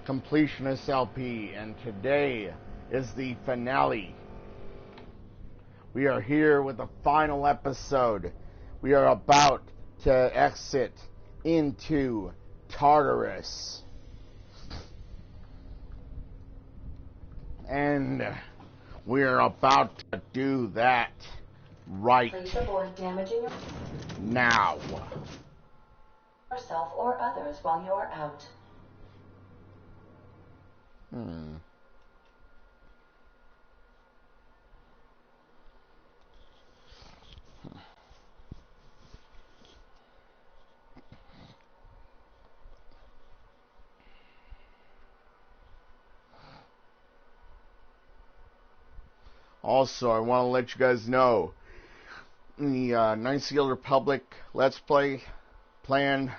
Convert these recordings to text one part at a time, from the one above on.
Completionist LP, and today is the finale. We are here with the final episode. We are about to exit into Tartarus. And we are about to do that right now. Yourself or others while you're out. Also, I want to let you guys know the Knights of the Old Republic Let's Play plan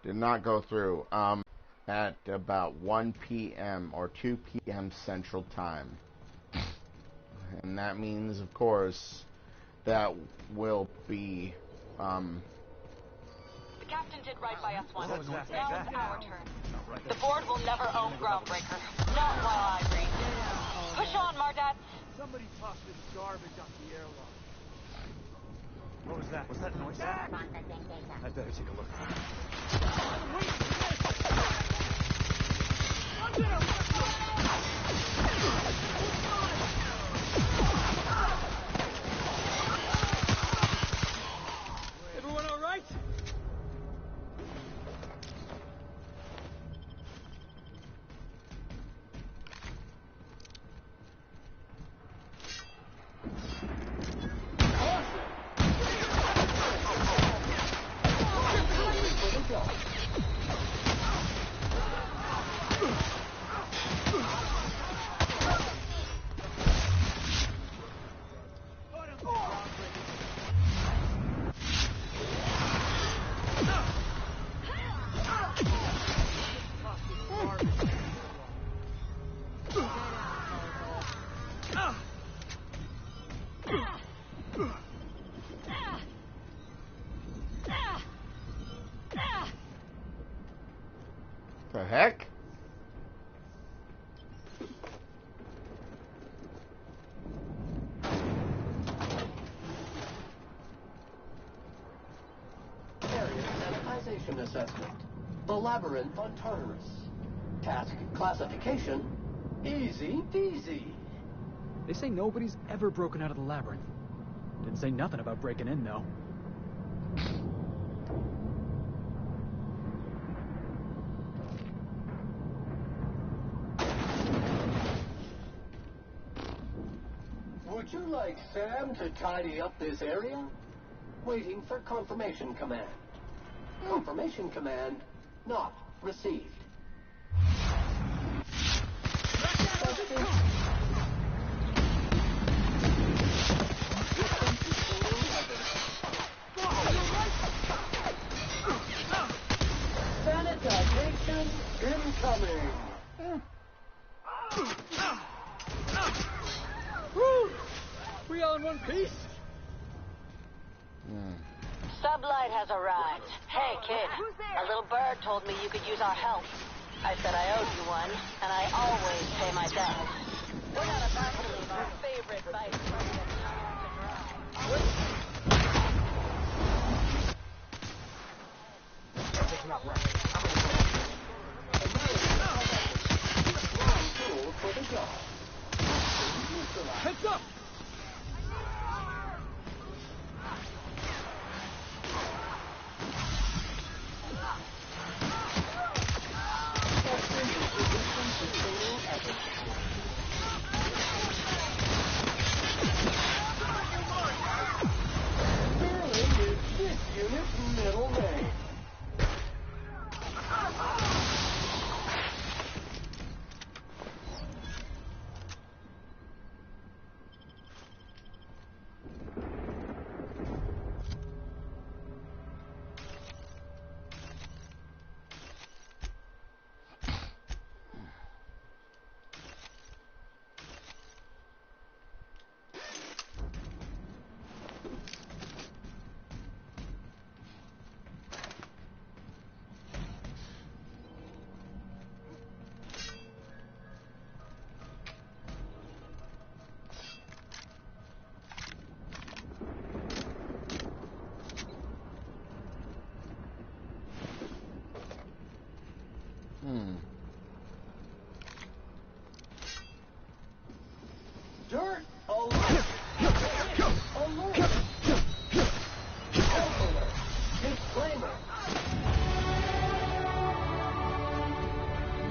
did not go through at about 1 p.m. or 2 p.m. Central Time. And that means, of course, that will be The captain did right by us once. Now it's our turn. The board will never own Groundbreaker. Not while I read. Push on, Mardat. Somebody tossed this garbage up the airlock. What was that? Was that noise? I'd better take a look. Everyone all right? the heck? Area sanitization assessment. The labyrinth on Tartarus. Task classification. Easy peasy. They say nobody's ever broken out of the labyrinth. Didn't say nothing about breaking in, though. Would you like Sam to tidy up this area? Waiting for confirmation command. Confirmation command not received. Sanitation incoming. Woo! We all in one piece? Sublight has arrived. Hey, kid. A little bird told me you could use our help. I said I owed you one, and I always pay my debts. We're not about to leave our favorite vice president to For the job. Heads up! Sterling is this unit's middle name. Dirt alert! Alert! Alert! Disclaimer!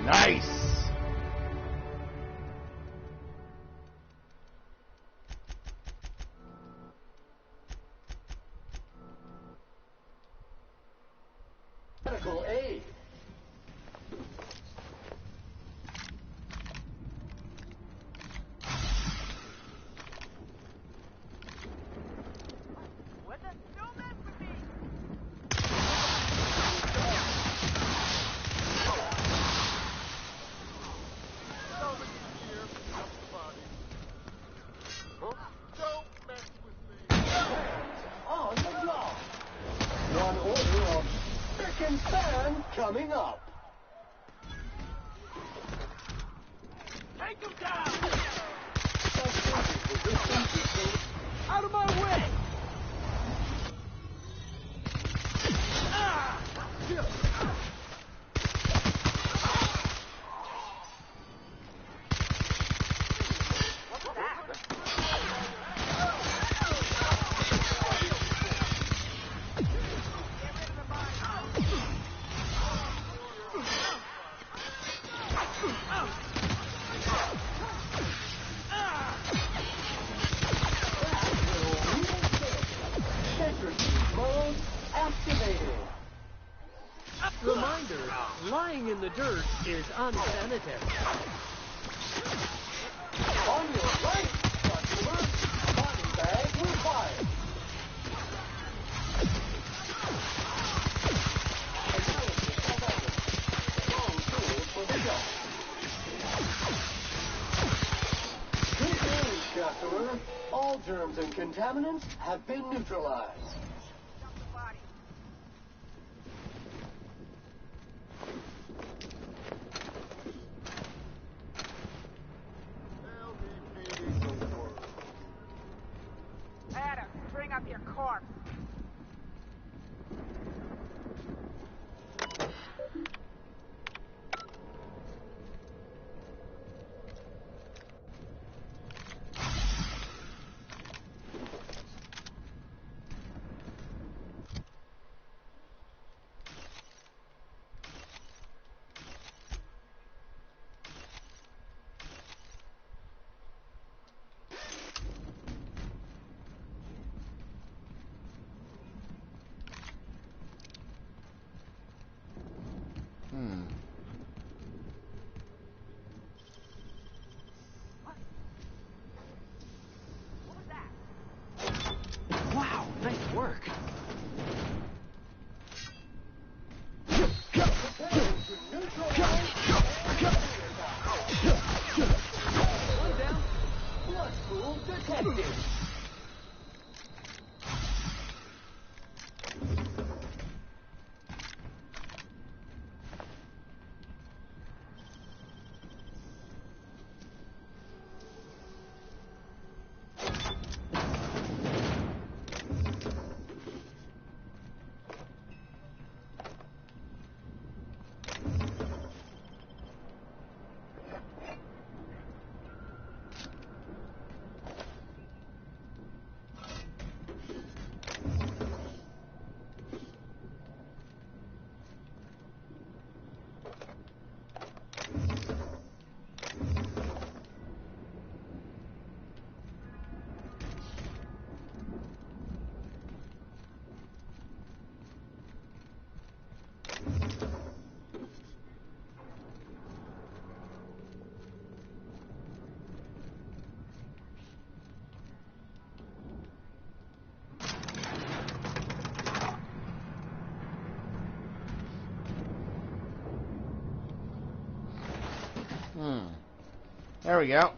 Nice! Medical aid. What the? Don't mess with me! Over here, up the body. Huh? Don't mess with me! On the job. One order of frickin' fan coming up. Take him down! Out of my way! Ah! What's that? Secretary mode activated. Reminder, lying in the dirt is unsanitary. On your right, customer. Body bag required. Analysis of evidence. Strong tools for the job. Good news, customer. All germs and contaminants have been neutralized. Adam, bring up your corpse. What was that? Wow, nice work. One down. Blood pool detected. There we go.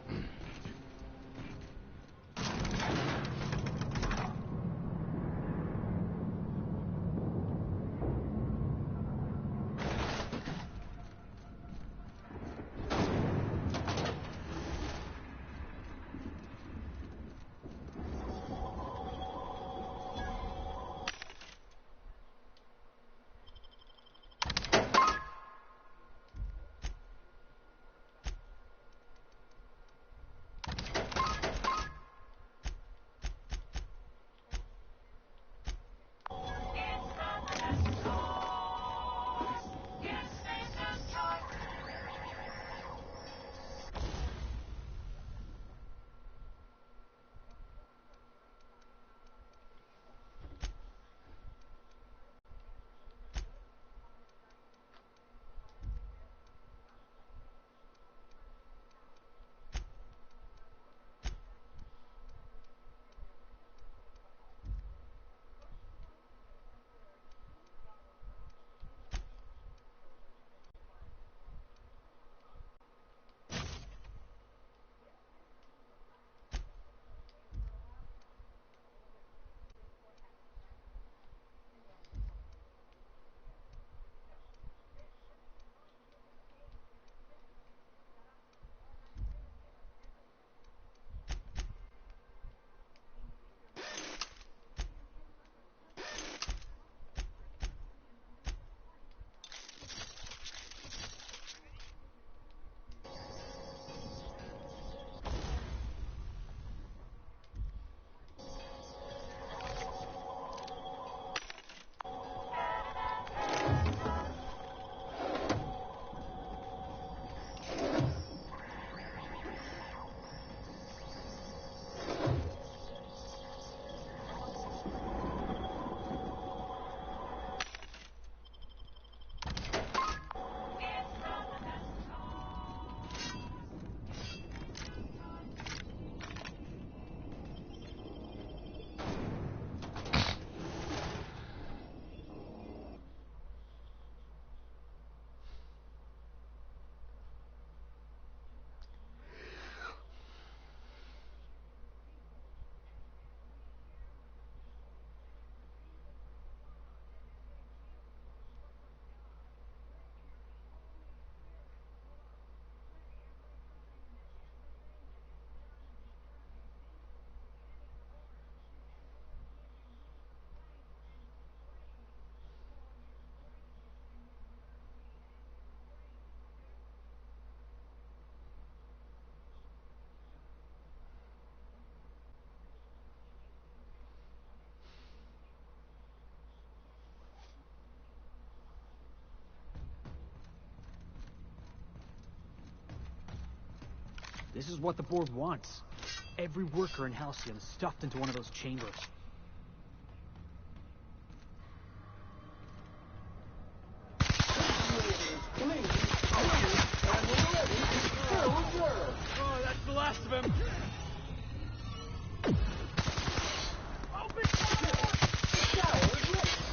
This is what the board wants. Every worker in Halcyon stuffed into one of those chambers. Oh, that's the last of him.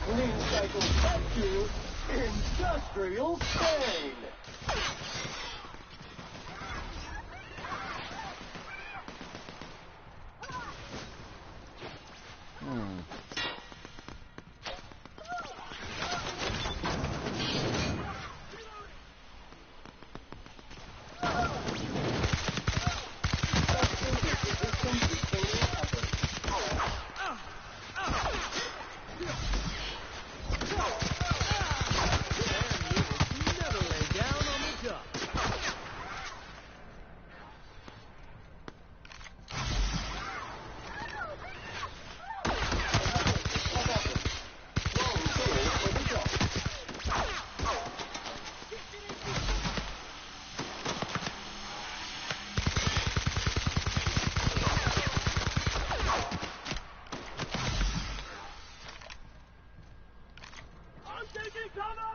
Clean cycle back to industrial stain. Never lay down on the job. I'm taking cover!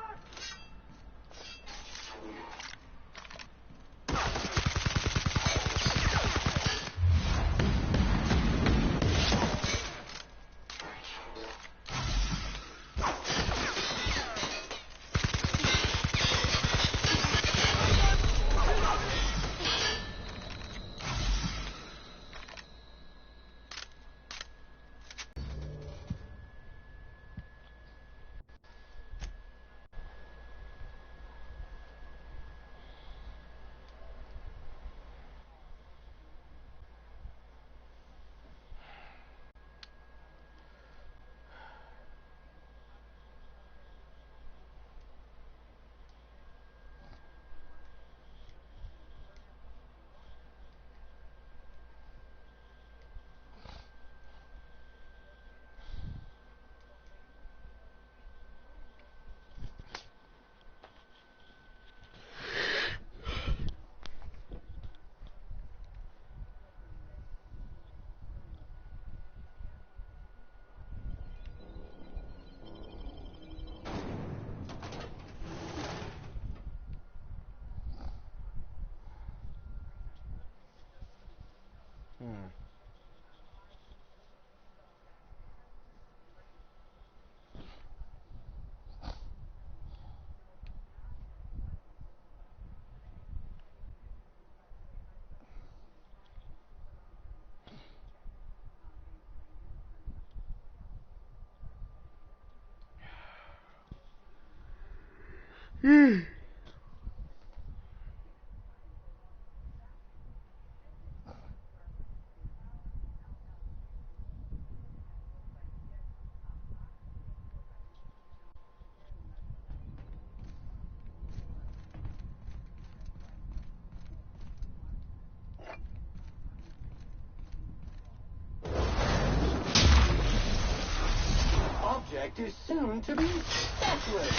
Object is soon to be specialist.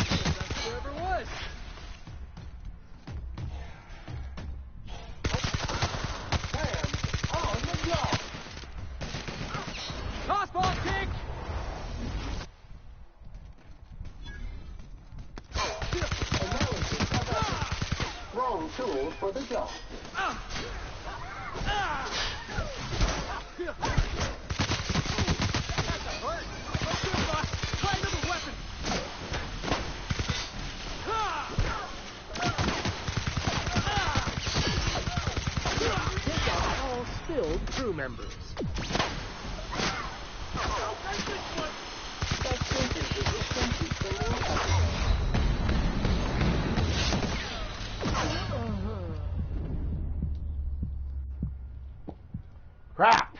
Whoever it was. Hands on the job. Tossball kick! Analysis of effort. Wrong tool for the job. Try another weapon! Pick up all skilled crew members. Crap!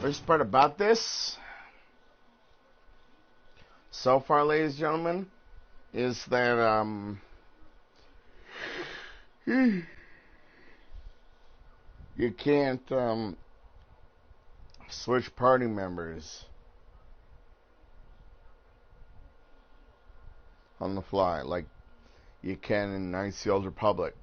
Worst part about this, so far, ladies and gentlemen, is that you can't switch party members on the fly like you can in Knights of the Old Republic.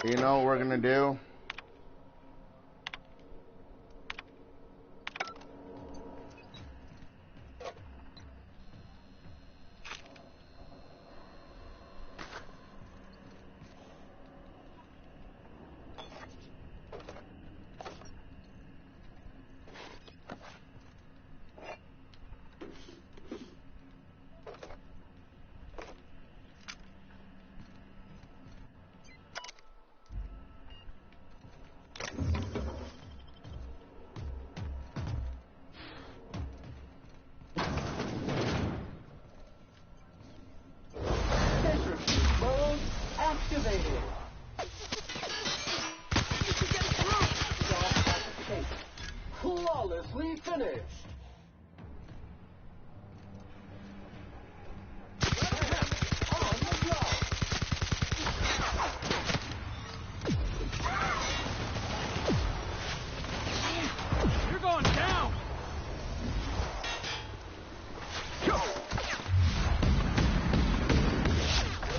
You know what we're gonna do? Mode activated. Job classification. Flawlessly finished. On the job. You're going down!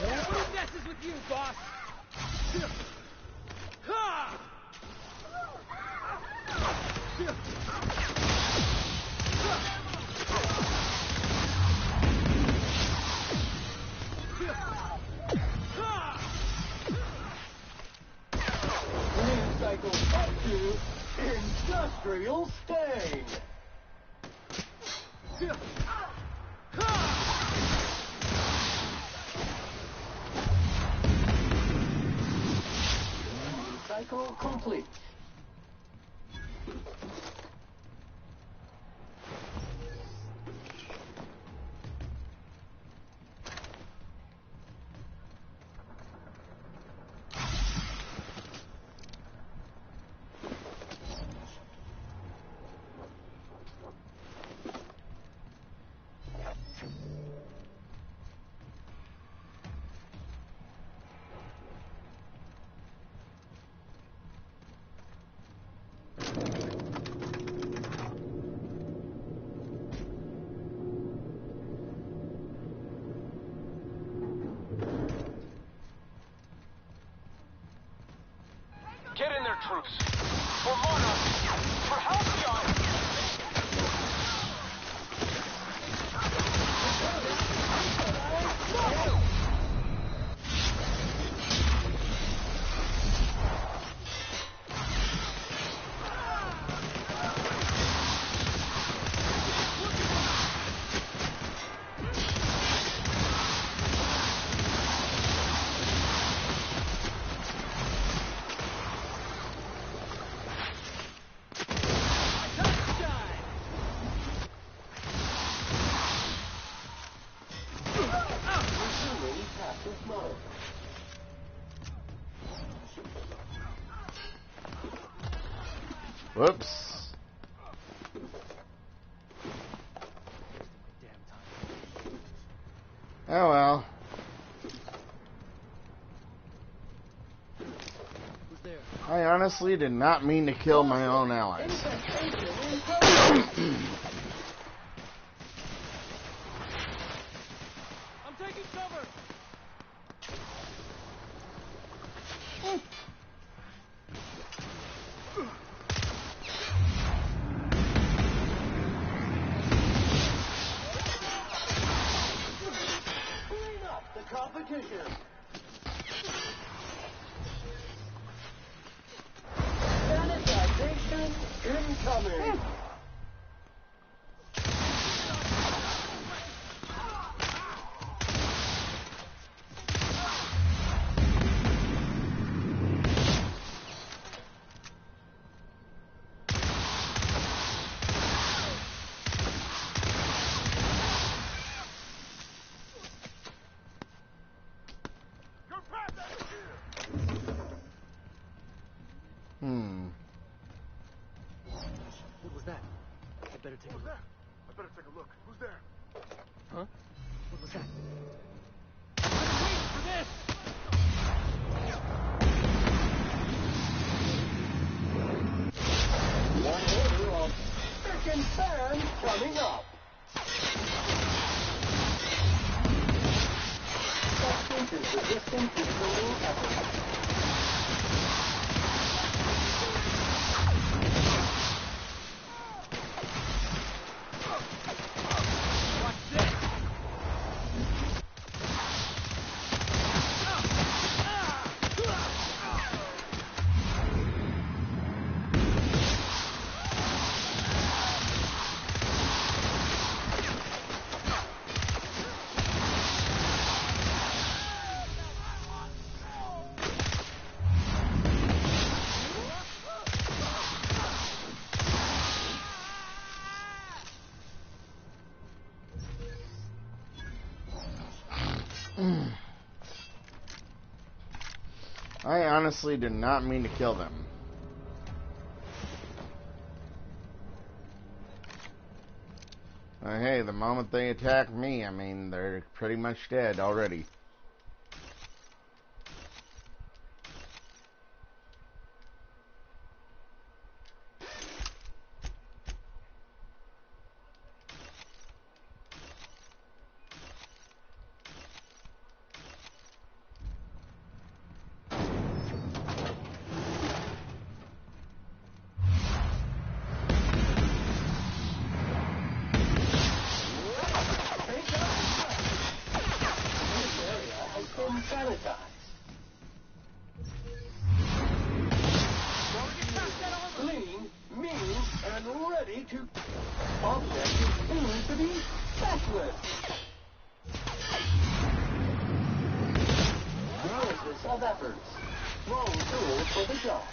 Nobody messes with you, boss! Ha! Lead cycle up to industrial stain. Cycle complete. Get in there, troops. For Monarch. For Halcyon. Resuming passive mode. Whoops. Oh well. Who's there? I honestly did not mean to kill my own allies. Infestation in progress. I'm taking cover! competition. Sanitization incoming. What was that? I better take a look. I better take a look. Who's there? Huh? What was that? Wait for this! One order of frickin' fans coming up. Substance is resistant to cooling efforts. I honestly did not mean to kill them. Hey, the moment they attack me, I mean, they're pretty much dead already. Clean, mean, and ready to... Object is soon to be specialist. Analysis of efforts. Wrong tool for the job.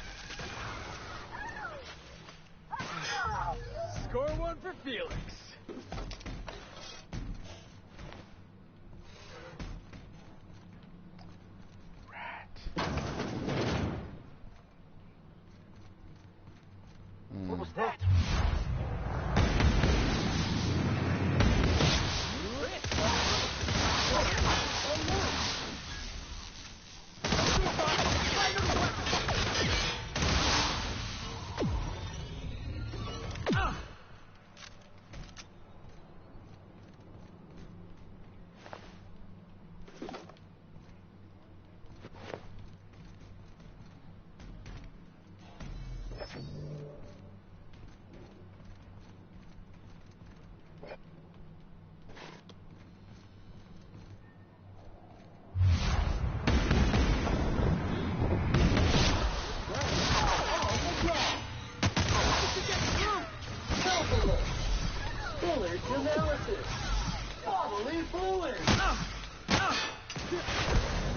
Score one for Felix. What was that? Village analysis. Bodily fluid.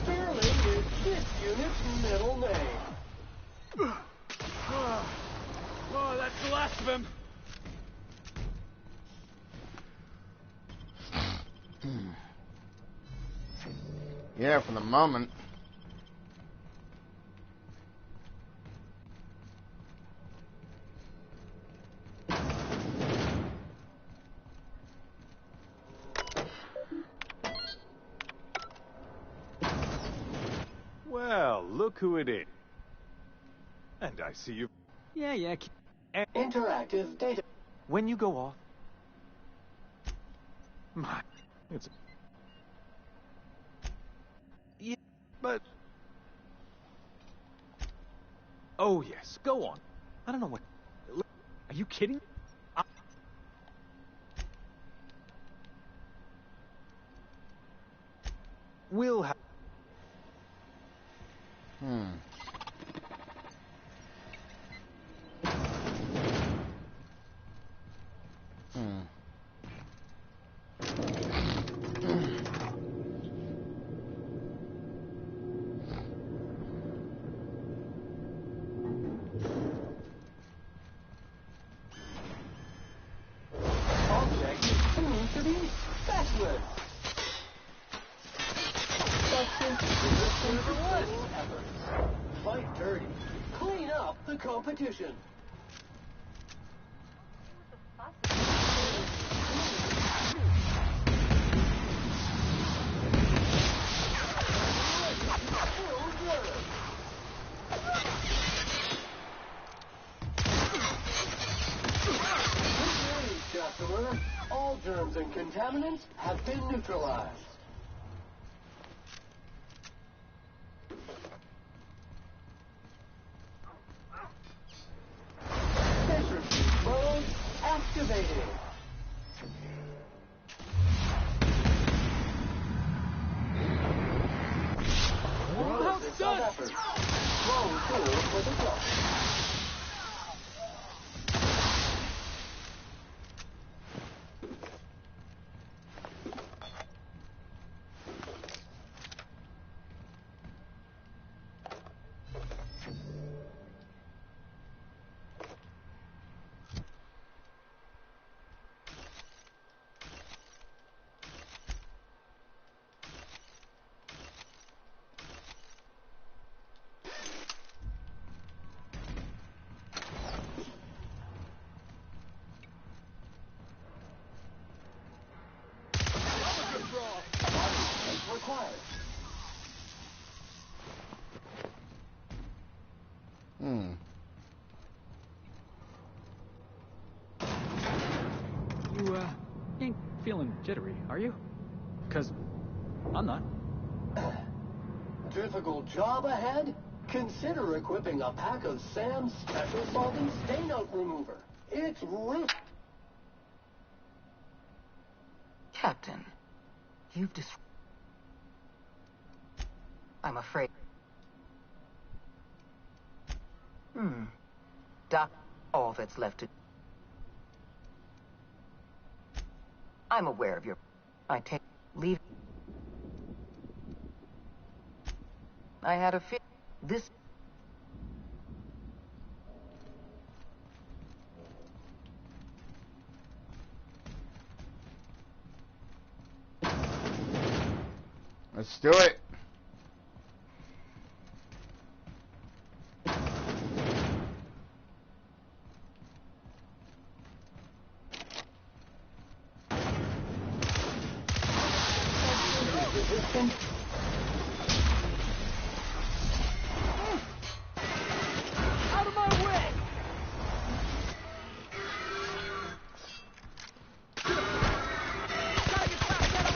Sterling is this unit's middle name. Oh, that's the last of him. Yeah, for the moment. Well, look who it is. And I see you. Yeah. Interactive data. When you go off... My... It's... Yeah, but... Oh, yes, go on. I don't know what... Are you kidding? We'll have... Object is soon to be specialist. Fight dirty. Clean up the competition. Customer, all germs and contaminants have been neutralized. Centrifuge mode activated. Process of effort. Strong pull for the top. Required. You, ain't feeling jittery, are you? 'Cause I'm not. Difficult job ahead? Consider equipping a pack of Sam's Special Solvent Stain Out Remover. It's risk. Captain, you've I'm afraid. Doc, all that's left to... I'm aware of your... I take... Leave... I had a fit... This... Let's do it. Out of my way! Gotta get past that.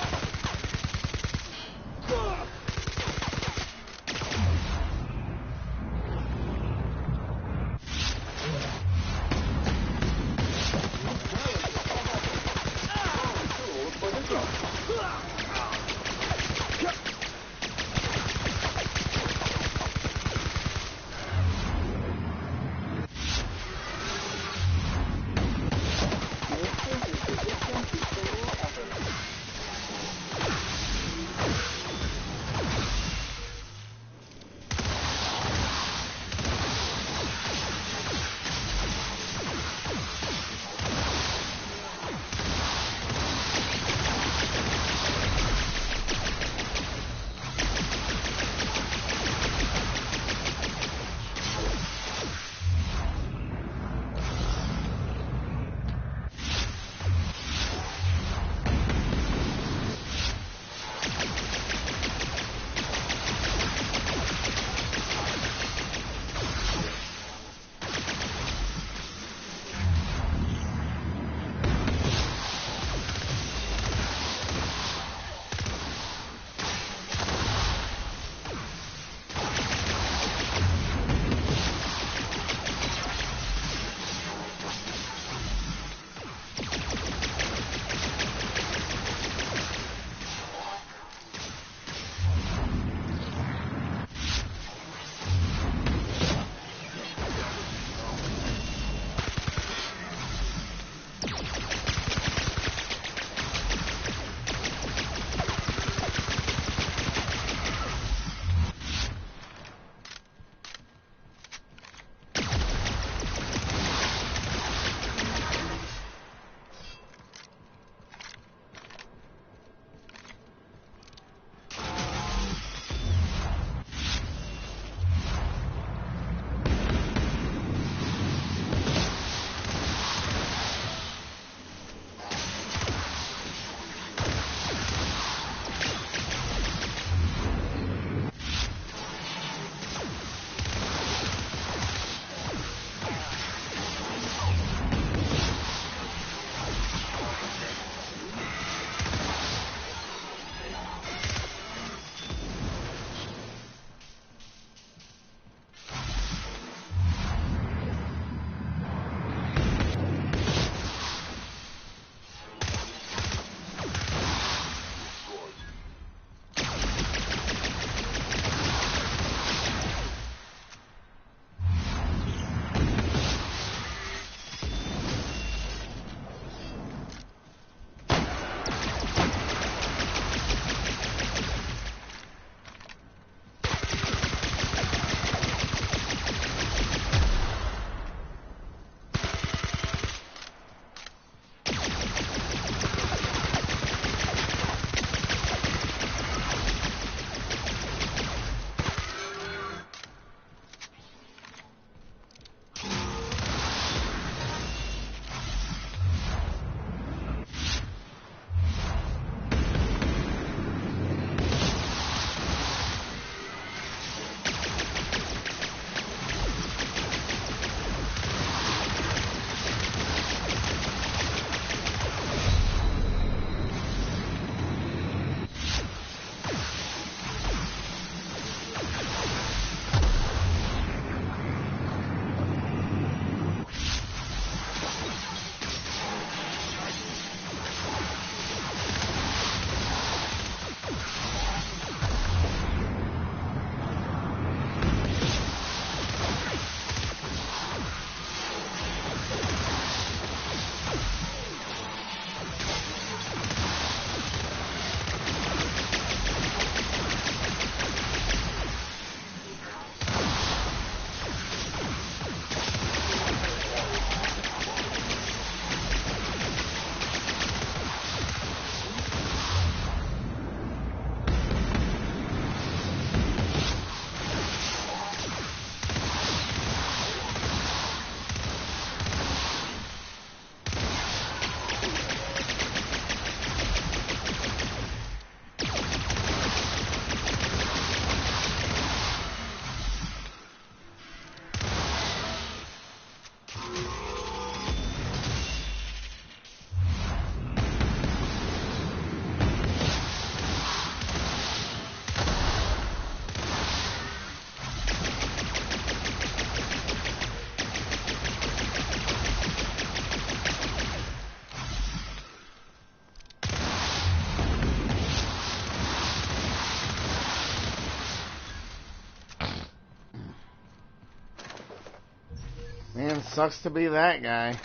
sucks to be that guy.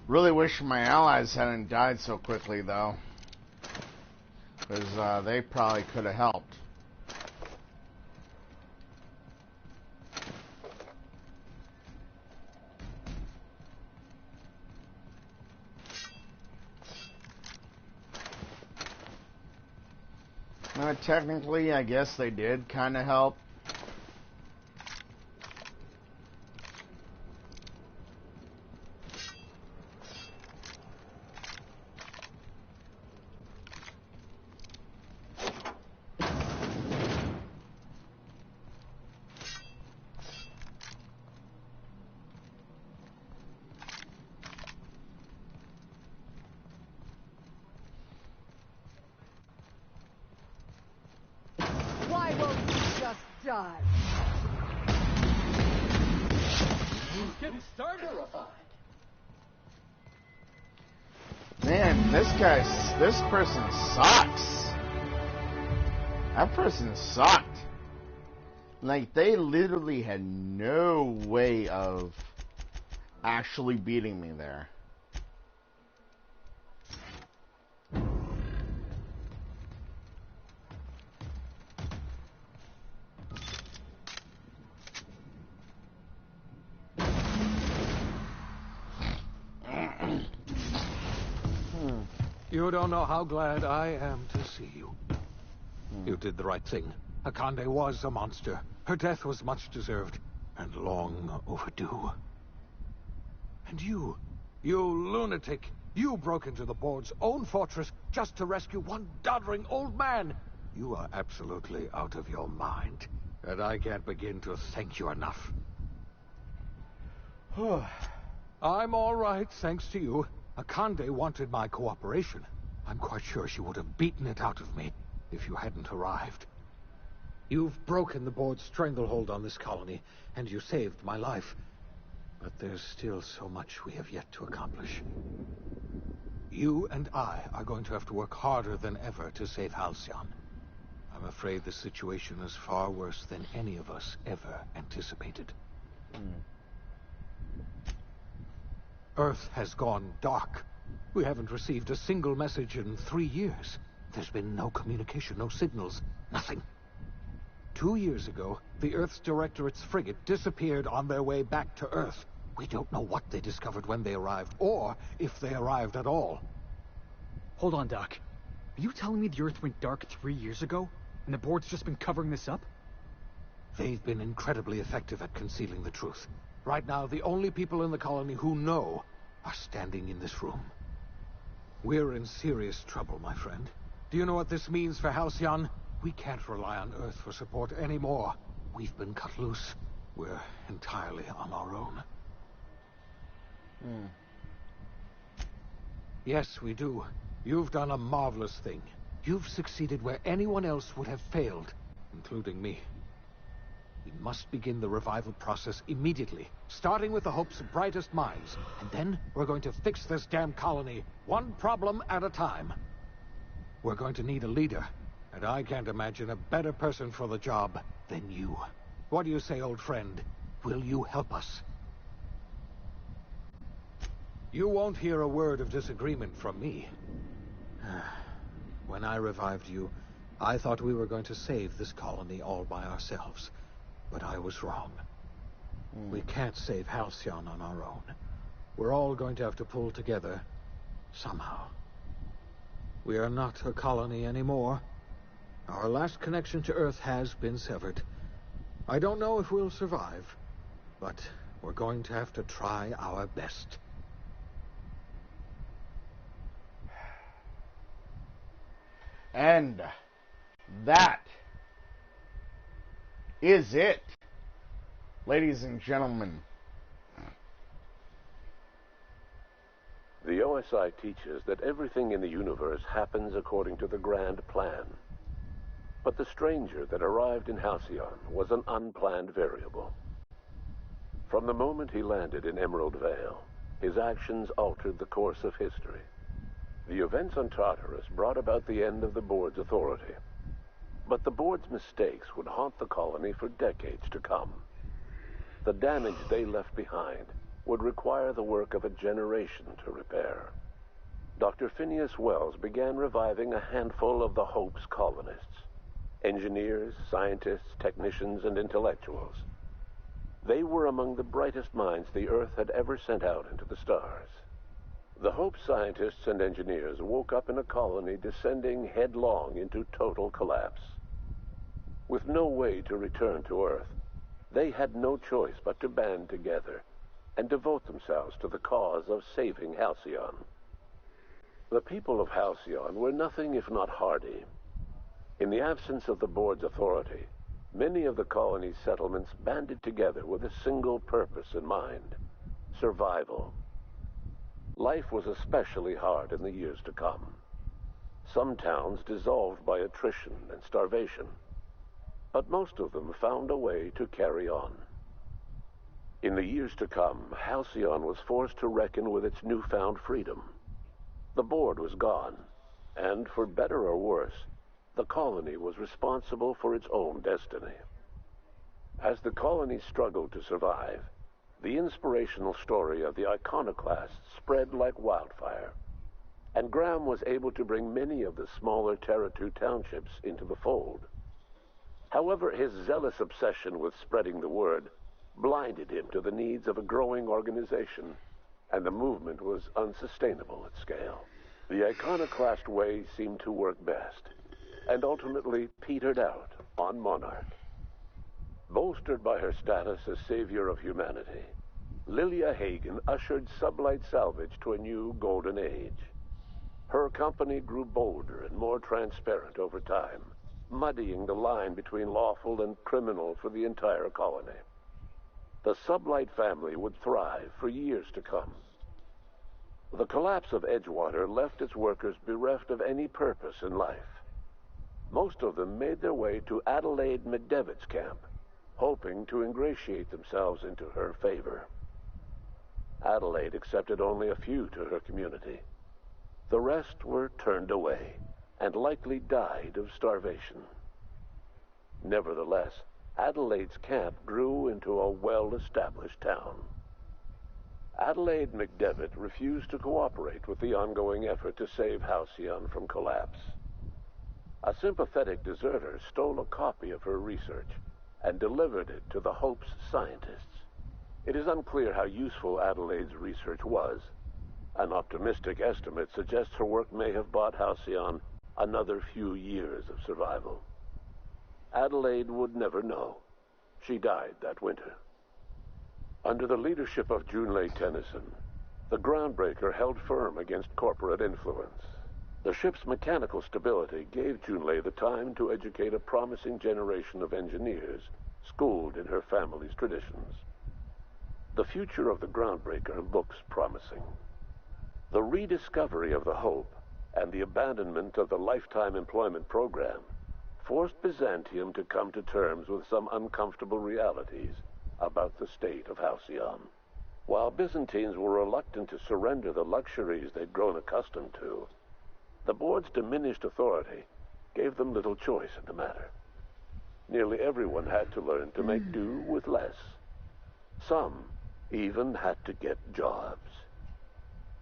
Really wish my allies hadn't died so quickly, though, because they probably could have helped. Technically, I guess they did kind of help. Why won't you just die? Get started. Man, this person sucks. That person sucked. Like, they literally had no way of actually beating me there. You don't know how glad I am to see you. You did the right thing. Akande was a monster. Her death was much deserved, and long overdue. And you lunatic, you broke into the board's own fortress just to rescue one doddering old man. You are absolutely out of your mind, and I can't begin to thank you enough. I'm all right, thanks to you. Akande wanted my cooperation. I'm quite sure she would have beaten it out of me if you hadn't arrived. You've broken the board's stranglehold on this colony, and you saved my life. But there's still so much we have yet to accomplish. You and I are going to have to work harder than ever to save Halcyon. I'm afraid the situation is far worse than any of us ever anticipated. Earth has gone dark. We haven't received a single message in 3 years. There's been no communication, no signals, nothing. 2 years ago, the Earth's Directorate's frigate disappeared on their way back to Earth. We don't know what they discovered when they arrived, or if they arrived at all. Hold on, Doc. Are you telling me the Earth went dark 3 years ago, and the board's just been covering this up? They've been incredibly effective at concealing the truth. Right now, the only people in the colony who know are standing in this room. We're in serious trouble, my friend. Do you know what this means for Halcyon? We can't rely on Earth for support anymore. We've been cut loose. We're entirely on our own. Yes, we do. You've done a marvelous thing. You've succeeded where anyone else would have failed, including me. We must begin the revival process immediately, starting with the Hope's brightest minds. And then we're going to fix this damn colony, one problem at a time. We're going to need a leader, and I can't imagine a better person for the job than you. What do you say, old friend? Will you help us? You won't hear a word of disagreement from me. When I revived you, I thought we were going to save this colony all by ourselves. But I was wrong. We can't save Halcyon on our own. We're all going to have to pull together, somehow. We are not a colony anymore. Our last connection to Earth has been severed. I don't know if we'll survive, but we're going to have to try our best. And that is it, ladies and gentlemen. The OSI teaches that everything in the universe happens according to the grand plan. But the stranger that arrived in Halcyon was an unplanned variable. From the moment he landed in Emerald Vale, his actions altered the course of history. The events on Tartarus brought about the end of the board's authority. But the board's mistakes would haunt the colony for decades to come. The damage they left behind would require the work of a generation to repair. Dr. Phineas Wells began reviving a handful of the Hope's colonists. Engineers, scientists, technicians, and intellectuals. They were among the brightest minds the Earth had ever sent out into the stars. The Hope scientists and engineers woke up in a colony descending headlong into total collapse. With no way to return to Earth, they had no choice but to band together and devote themselves to the cause of saving Halcyon. The people of Halcyon were nothing if not hardy. In the absence of the board's authority, many of the colony's settlements banded together with a single purpose in mind: survival. Life was especially hard in the years to come. Some towns dissolved by attrition and starvation, but most of them found a way to carry on. In the years to come, Halcyon was forced to reckon with its newfound freedom. The board was gone, and for better or worse, the colony was responsible for its own destiny. As the colony struggled to survive, the inspirational story of the iconoclasts spread like wildfire, and Graham was able to bring many of the smaller Terra-2 townships into the fold. However, his zealous obsession with spreading the word blinded him to the needs of a growing organization, and the movement was unsustainable at scale. The iconoclast way seemed to work best, and ultimately petered out on Monarch. Bolstered by her status as savior of humanity, Lilia Hagen ushered Sublight Salvage to a new golden age. Her company grew bolder and more transparent over time, muddying the line between lawful and criminal for the entire colony. The Sublight family would thrive for years to come. The collapse of Edgewater left its workers bereft of any purpose in life. Most of them made their way to Adelaide McDevitt's camp, hoping to ingratiate themselves into her favor. Adelaide accepted only a few to her community. The rest were turned away and likely died of starvation. Nevertheless, Adelaide's camp grew into a well-established town. Adelaide McDevitt refused to cooperate with the ongoing effort to save Halcyon from collapse. A sympathetic deserter stole a copy of her research and delivered it to the Hope's scientists. It is unclear how useful Adelaide's research was. An optimistic estimate suggests her work may have bought Halcyon another few years of survival. Adelaide would never know. She died that winter. Under the leadership of Junlei Tennyson, the Groundbreaker held firm against corporate influence. The ship's mechanical stability gave Junlei the time to educate a promising generation of engineers schooled in her family's traditions. The future of the Groundbreaker looks promising. The rediscovery of the Hope and the abandonment of the lifetime employment program forced Byzantium to come to terms with some uncomfortable realities about the state of Halcyon. While Byzantines were reluctant to surrender the luxuries they'd grown accustomed to, the board's diminished authority gave them little choice in the matter. Nearly everyone had to learn to make do with less. Some even had to get jobs.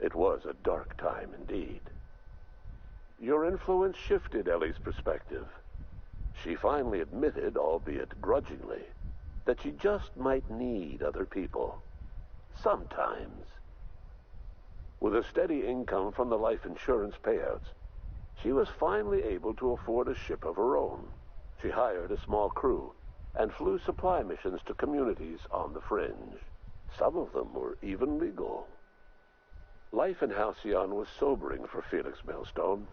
It was a dark time indeed. Your influence shifted Ellie's perspective. She finally admitted, albeit grudgingly, that she just might need other people. Sometimes. With a steady income from the life insurance payouts, she was finally able to afford a ship of her own. She hired a small crew and flew supply missions to communities on the fringe. Some of them were even legal. Life in Halcyon was sobering for Felix Millstone.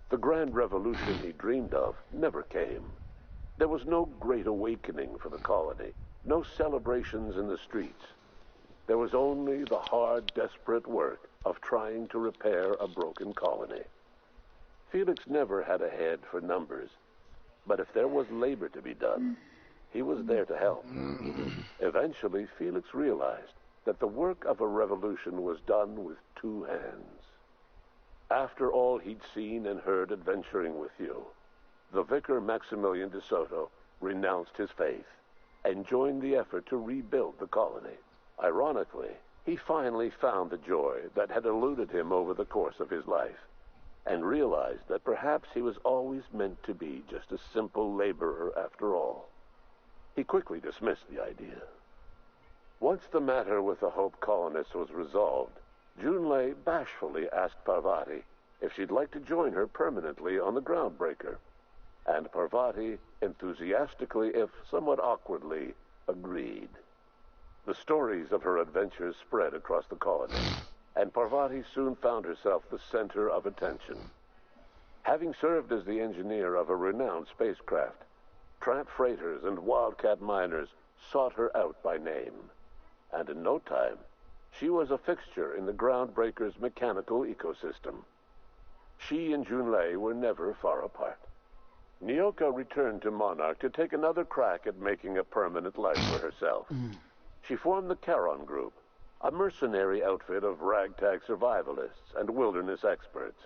The grand revolution he dreamed of never came. There was no great awakening for the colony, no celebrations in the streets. There was only the hard, desperate work of trying to repair a broken colony. Felix never had a head for numbers, But if there was labor to be done, he was there to help. Eventually, Felix realized that the work of a revolution was done with two hands. After all he'd seen and heard adventuring with you, the vicar Maximilian de Soto renounced his faith and joined the effort to rebuild the colony. Ironically, he finally found the joy that had eluded him over the course of his life, and realized that perhaps he was always meant to be just a simple laborer after all. He quickly dismissed the idea. Once the matter with the Hope colonists was resolved, Junlei bashfully asked Parvati if she'd like to join her permanently on the Groundbreaker, and Parvati enthusiastically, if somewhat awkwardly, agreed. The stories of her adventures spread across the colony, and Parvati soon found herself the center of attention. Having served as the engineer of a renowned spacecraft, tramp freighters and wildcat miners sought her out by name, and in no time, she was a fixture in the Groundbreaker's mechanical ecosystem. She and Junlei were never far apart. Nyoka returned to Monarch to take another crack at making a permanent life for herself. She formed the Charon Group, a mercenary outfit of ragtag survivalists and wilderness experts.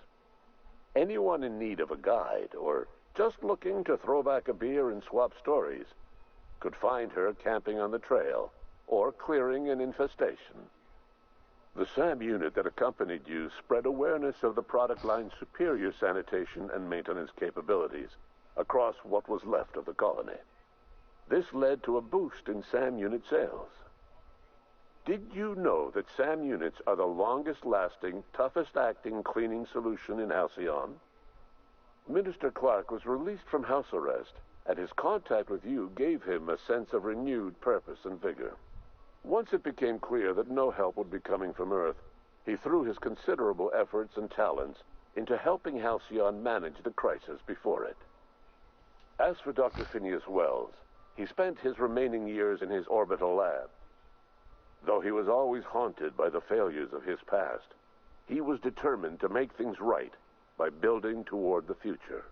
Anyone in need of a guide, or just looking to throw back a beer and swap stories, could find her camping on the trail or clearing an infestation. The SAM unit that accompanied you spread awareness of the product line's superior sanitation and maintenance capabilities across what was left of the colony. This led to a boost in SAM unit sales. Did you know that SAM units are the longest-lasting, toughest-acting cleaning solution in Halcyon? Minister Clark was released from house arrest, and his contact with you gave him a sense of renewed purpose and vigor. Once it became clear that no help would be coming from Earth, he threw his considerable efforts and talents into helping Halcyon manage the crisis before it. As for Dr. Phineas Wells, he spent his remaining years in his orbital lab. Though he was always haunted by the failures of his past, he was determined to make things right by building toward the future.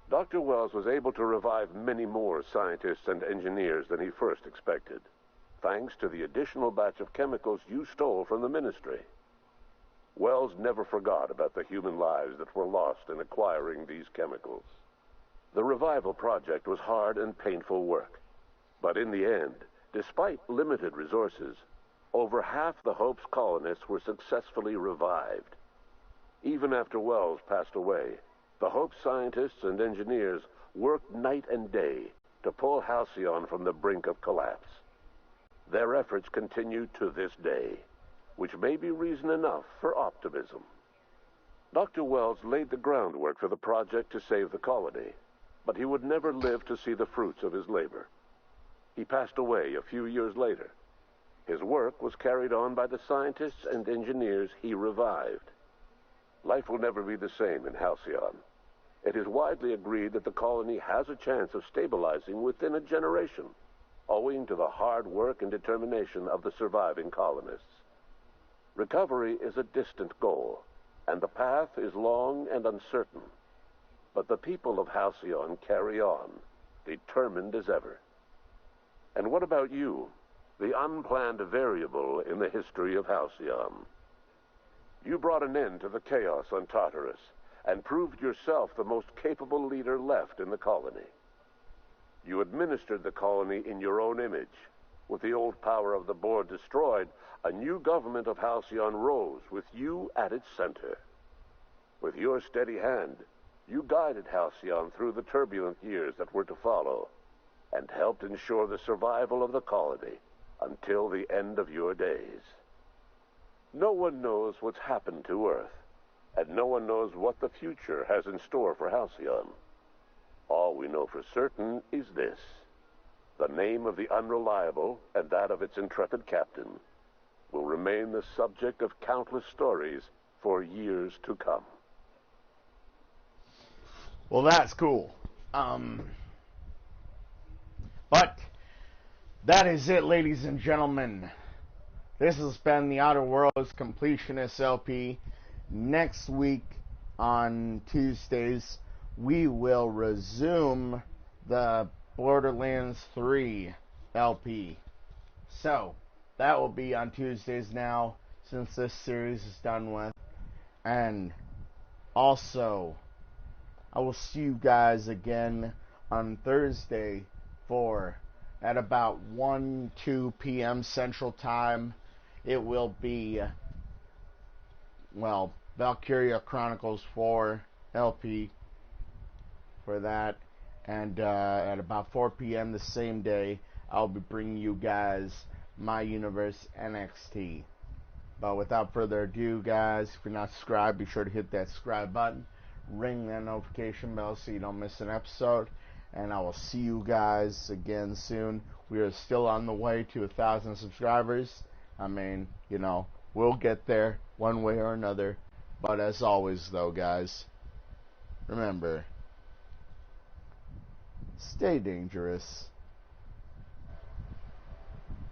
Dr. Wells was able to revive many more scientists and engineers than he first expected, thanks to the additional batch of chemicals you stole from the Ministry. Wells never forgot about the human lives that were lost in acquiring these chemicals. The revival project was hard and painful work, but in the end, despite limited resources, over half the Hope's colonists were successfully revived. Even after Wells passed away, the Hope scientists and engineers worked night and day to pull Halcyon from the brink of collapse. Their efforts continue to this day, which may be reason enough for optimism. Dr. Wells laid the groundwork for the project to save the colony, but he would never live to see the fruits of his labor. He passed away a few years later. His work was carried on by the scientists and engineers he revived. Life will never be the same in Halcyon. It is widely agreed that the colony has a chance of stabilizing within a generation, owing to the hard work and determination of the surviving colonists. Recovery is a distant goal, and the path is long and uncertain. But the people of Halcyon carry on, determined as ever. And what about you, the unplanned variable in the history of Halcyon? You brought an end to the chaos on Tartarus, and proved yourself the most capable leader left in the colony. You administered the colony in your own image. With the old power of the board destroyed, a new government of Halcyon rose with you at its center. With your steady hand, you guided Halcyon through the turbulent years that were to follow, and helped ensure the survival of the colony until the end of your days. No one knows what's happened to Earth, and no one knows what the future has in store for Halcyon. All we know for certain is this: the name of the Unreliable and that of its intrepid captain will remain the subject of countless stories for years to come. Well, that's cool. But that is it, ladies and gentlemen. This has been the Outer Worlds Completionist LP. Next week on Tuesdays, we will resume the Borderlands 3 LP. So, that will be on Tuesdays now, since this series is done with. And also, I will see you guys again on Thursday at about 1-2 p.m. Central Time. It will be, Valkyria Chronicles 4 LP for that. And at about 4 p.m. the same day, I'll be bringing you guys My Universe NXT. But without further ado, guys, if you're not subscribed, be sure to hit that subscribe button. Ring that notification bell so you don't miss an episode. And I will see you guys again soon. We are still on the way to 1,000 subscribers. I mean, we'll get there one way or another. But as always, though, guys, remember, stay dangerous.